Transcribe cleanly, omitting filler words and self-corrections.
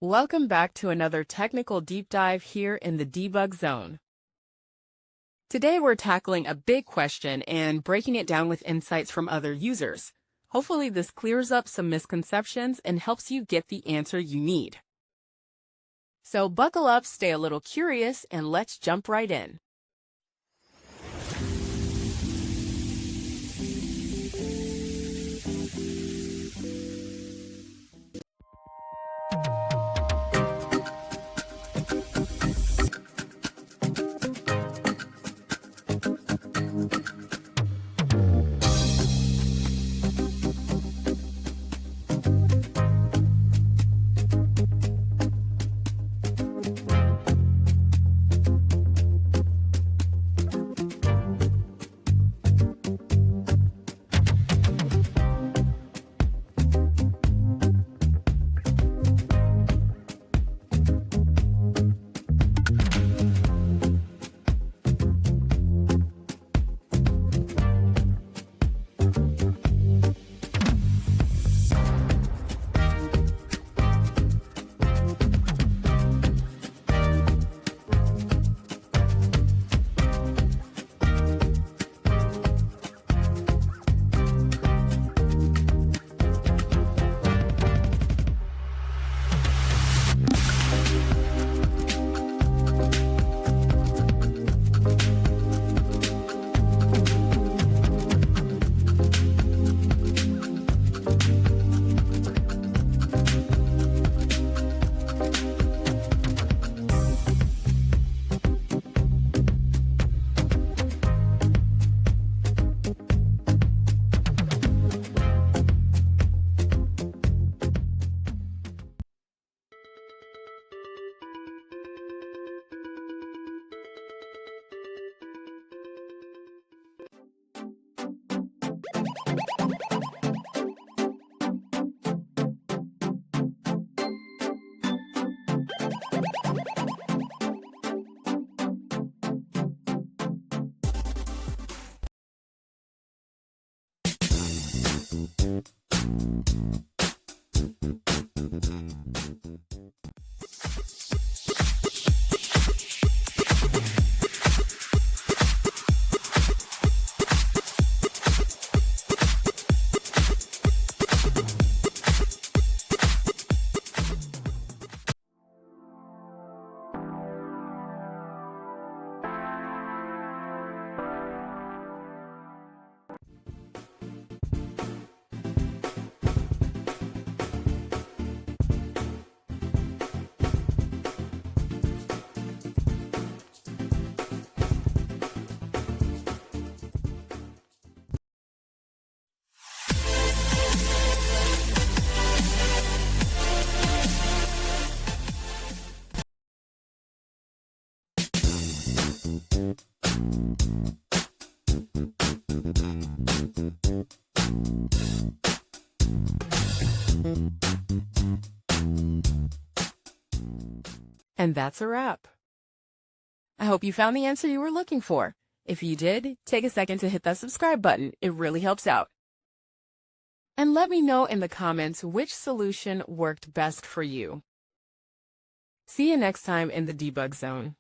Welcome back to another technical deep dive here in the debug zone. Today we're tackling a big question and breaking it down with insights from other users. Hopefully this clears up some misconceptions and helps you get the answer you need. So buckle up, stay a little curious, and let's jump right in. And that's a wrap. I hope you found the answer you were looking for. If you did, take a second to hit that subscribe button. It really helps out. And let me know in the comments which solution worked best for you. See you next time in the debug zone.